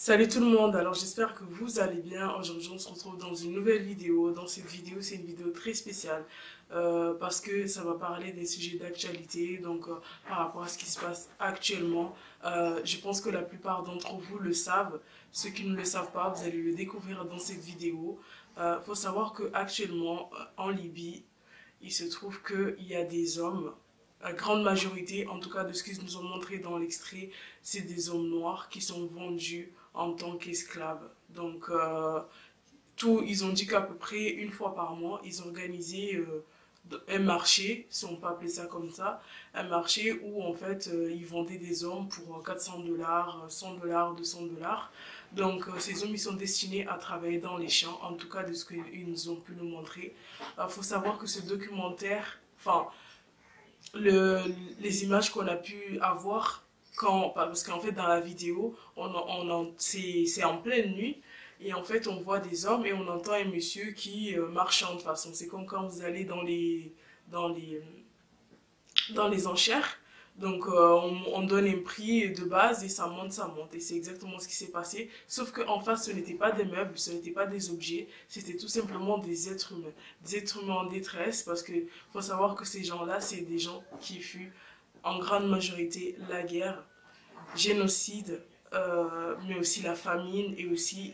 Salut tout le monde, alors j'espère que vous allez bien. Aujourd'hui on se retrouve dans une nouvelle vidéo. Dans cette vidéo c'est une vidéo très spéciale parce que ça va parler des sujets d'actualité, donc par rapport à ce qui se passe actuellement. Je pense que la plupart d'entre vous le savent. Ceux qui ne le savent pas, vous allez le découvrir dans cette vidéo. Faut savoir que actuellement en Libye, il se trouve qu'il y a des hommes, la grande majorité, en tout cas de ce qu'ils nous ont montré dans l'extrait, c'est des hommes noirs qui sont vendus en tant qu'esclaves. Donc, ils ont dit qu'à peu près une fois par mois, ils organisaient un marché, si on peut appeler ça comme ça, un marché où en fait ils vendaient des hommes pour 400 $, 100 $, 200 $. Donc ces hommes ils sont destinés à travailler dans les champs, en tout cas de ce qu'ils nous ont pu nous montrer. Il faut savoir que ce documentaire, enfin les images qu'on a pu avoir parce qu'en fait dans la vidéo c'est en pleine nuit et en fait on voit des hommes et on entend un monsieur qui marchande de façon, c'est comme quand vous allez dans les dans les enchères. Donc on donne un prix de base et ça monte. Et c'est exactement ce qui s'est passé. Sauf qu'en face, ce n'était pas des meubles, ce n'était pas des objets, c'était tout simplement des êtres humains. Des êtres humains en détresse parce que faut savoir que ces gens-là, c'est des gens qui fuient en grande majorité la guerre, génocide, mais aussi la famine et aussi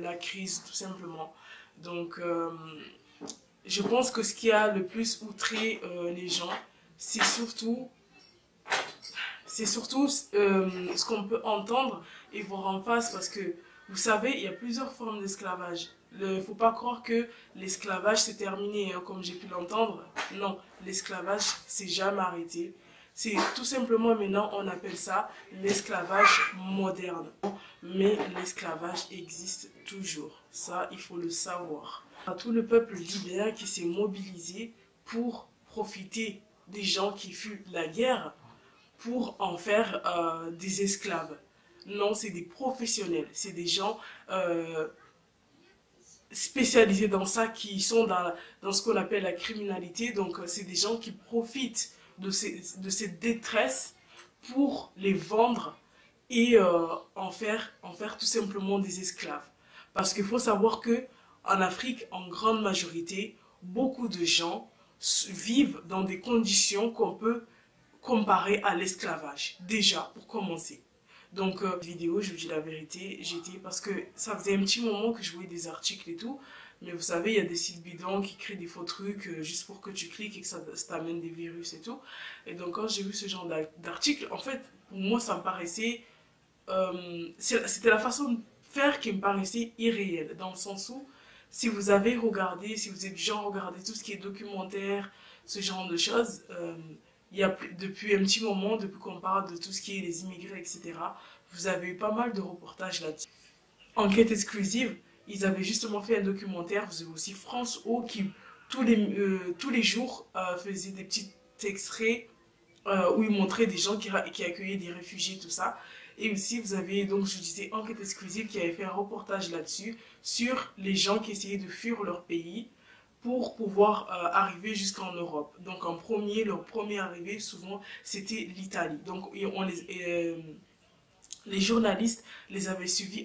la crise tout simplement. Donc je pense que ce qui a le plus outré les gens, c'est surtout ce qu'on peut entendre et voir en face parce que vous savez, il y a plusieurs formes d'esclavage. Il ne faut pas croire que l'esclavage c'est terminé, hein, comme j'ai pu l'entendre. Non, l'esclavage c'est jamais arrêté. C'est tout simplement maintenant on appelle ça l'esclavage moderne. Mais l'esclavage existe toujours. Ça, il faut le savoir. Tout le peuple libyen qui s'est mobilisé pour profiter des gens qui fuient la guerre pour en faire des esclaves. Non, c'est des professionnels, c'est des gens spécialisés dans ça, qui sont dans ce qu'on appelle la criminalité. Donc, c'est des gens qui profitent de cette détresse pour les vendre et en faire tout simplement des esclaves. Parce qu'il faut savoir que en Afrique, en grande majorité, beaucoup de gens vivent dans des conditions qu'on peut comparé à l'esclavage, déjà, pour commencer. Donc, vidéo, je vous dis la vérité, j'étais, parce que ça faisait un petit moment que je voyais des articles et tout, mais vous savez, il y a des sites bidons qui créent des faux trucs juste pour que tu cliques et que ça t'amène des virus et tout. Et donc, quand j'ai vu ce genre d'article, en fait, pour moi, ça me paraissait, c'était la façon de faire qui me paraissait irréelle, dans le sens où, si vous avez regardé, si vous êtes du genre regarder tout ce qui est documentaire, ce genre de choses, il y a depuis un petit moment, depuis qu'on parle de tout ce qui est les immigrés, etc., vous avez eu pas mal de reportages là-dessus. Enquête exclusive, ils avaient justement fait un documentaire, vous avez aussi France O qui, tous les jours, faisait des petits extraits où ils montraient des gens qui accueillaient des réfugiés, tout ça. Et aussi, vous avez, donc, je disais, Enquête exclusive qui avait fait un reportage là-dessus, sur les gens qui essayaient de fuir leur pays pour pouvoir arriver jusqu'en Europe. Donc en premier, leur première arrivée, souvent, c'était l'Italie. Donc les journalistes les avaient suivis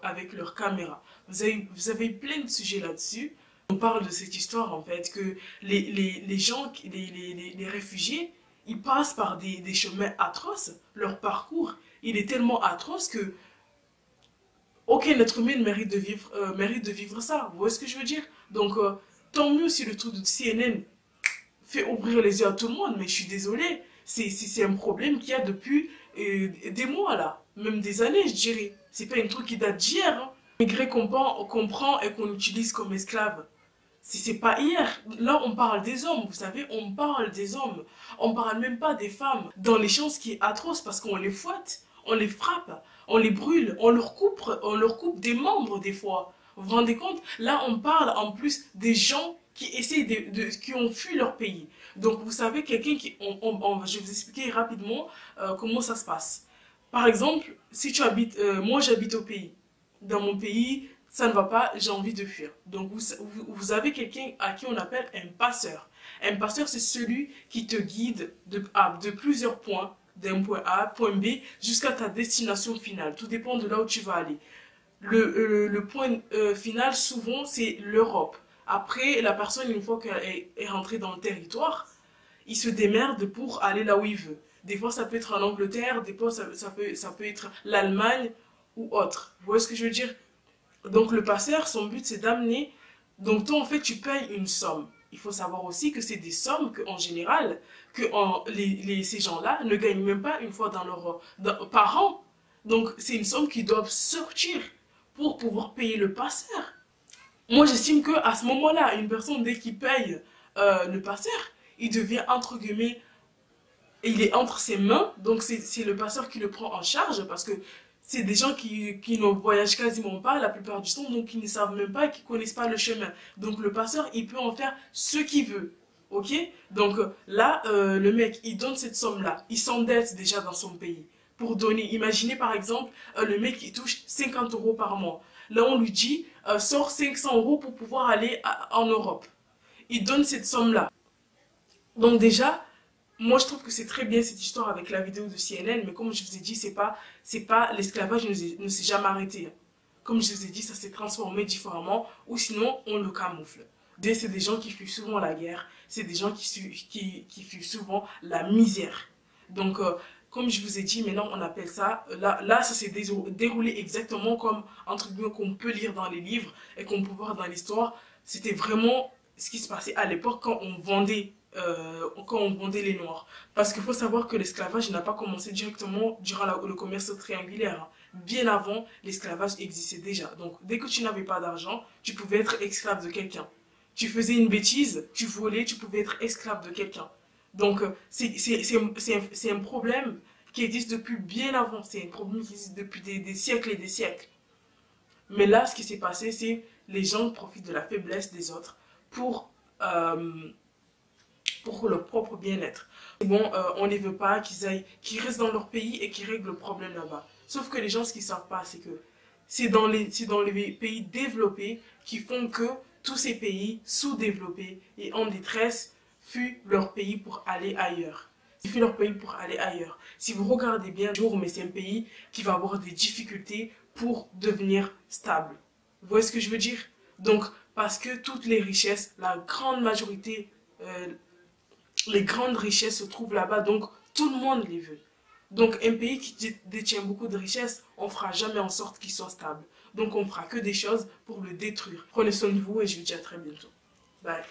avec leur caméra. Vous avez plein de sujets là-dessus. On parle de cette histoire, en fait, que les gens, les réfugiés, ils passent par des chemins atroces. Leur parcours, il est tellement atroce que aucun être humain mérite de vivre ça. Vous voyez ce que je veux dire? Donc, tant mieux si le truc de CNN fait ouvrir les yeux à tout le monde, mais je suis désolée, c'est un problème qu'il y a depuis des mois là, même des années je dirais. C'est pas un truc qui date d'hier. Hein. Malgré qu'on prend et qu'on utilise comme esclave. Si c'est pas hier, là on parle des hommes, vous savez, on parle des hommes. On parle même pas des femmes. Dans les champs, ce qui est atroce parce qu'on les fouette, on les frappe, on les brûle, on leur coupe des membres des fois. Vous vous rendez compte? Là on parle en plus des gens qui essaient qui ont fui leur pays. Donc vous savez, quelqu'un qui, je vais vous expliquer rapidement comment ça se passe. Par exemple, si tu habites, moi j'habite au pays. Dans mon pays, ça ne va pas, j'ai envie de fuir. Donc vous avez quelqu'un à qui on appelle un passeur. Un passeur, c'est celui qui te guide de plusieurs points d'un point A, point B, jusqu'à ta destination finale. Tout dépend de là où tu vas aller. Le point final, souvent, c'est l'Europe. Après, la personne, une fois qu'elle est rentrée dans le territoire, il se démerde pour aller là où il veut. Des fois, ça peut être en Angleterre, des fois, ça peut être l'Allemagne ou autre. Vous voyez ce que je veux dire? Donc, le passeur, son but, c'est d'amener. Donc, toi, en fait, tu payes une somme. Il faut savoir aussi que c'est des sommes qu'en général, ces gens-là ne gagnent même pas une fois par an. Donc, c'est une somme qu'ils doivent sortir pour pouvoir payer le passeur. Moi, j'estime qu'à ce moment-là, une personne, dès qu'il paye le passeur, il devient, entre guillemets, il est entre ses mains, donc c'est le passeur qui le prend en charge, parce que c'est des gens qui ne voyagent quasiment pas la plupart du temps, donc qui ne savent même pas, qui ne connaissent pas le chemin. Donc le passeur, il peut en faire ce qu'il veut. Ok? Donc là, le mec, il donne cette somme-là. Il s'endette déjà dans son pays. Pour donner, imaginez par exemple, le mec, il touche 50 euros par mois. Là, on lui dit, sors 500 euros pour pouvoir aller en Europe. Il donne cette somme-là. Donc déjà, moi je trouve que c'est très bien cette histoire avec la vidéo de CNN, mais comme je vous ai dit, c'est pas l'esclavage ne s'est jamais arrêté. Comme je vous ai dit, ça s'est transformé différemment, ou sinon on le camoufle. C'est des gens qui fuient souvent la guerre, c'est des gens qui fuient souvent la misère. Donc, comme je vous ai dit, maintenant on appelle ça, là ça s'est déroulé exactement comme, entre guillemets, qu'on peut lire dans les livres et qu'on peut voir dans l'histoire. C'était vraiment ce qui se passait à l'époque quand on vendait les noirs. Parce qu'il faut savoir que l'esclavage n'a pas commencé directement durant le commerce triangulaire. Bien avant, l'esclavage existait déjà. Donc, dès que tu n'avais pas d'argent, tu pouvais être esclave de quelqu'un. Tu faisais une bêtise, tu volais, tu pouvais être esclave de quelqu'un. Donc, c'est un problème qui existe depuis bien avant. C'est un problème qui existe depuis des siècles et des siècles. Mais là, ce qui s'est passé, c'est les gens profitent de la faiblesse des autres pour leur propre bien-être. Bon, on ne veut pas qu'ils restent dans leur pays et qu'ils règlent le problème là-bas. Sauf que les gens, ce qu'ils ne savent pas, c'est que c'est dans les pays développés qui font que tous ces pays sous-développés et en détresse fuient leur pays pour aller ailleurs. Ils fuient leur pays pour aller ailleurs. Si vous regardez bien, mais c'est un pays qui va avoir des difficultés pour devenir stable. Vous voyez ce que je veux dire? Donc, parce que toutes les richesses, la grande majorité, les grandes richesses se trouvent là-bas, donc tout le monde les veut. Donc un pays qui détient beaucoup de richesses, on ne fera jamais en sorte qu'il soit stable. Donc on ne fera que des choses pour le détruire. Prenez soin de vous et je vous dis à très bientôt. Bye.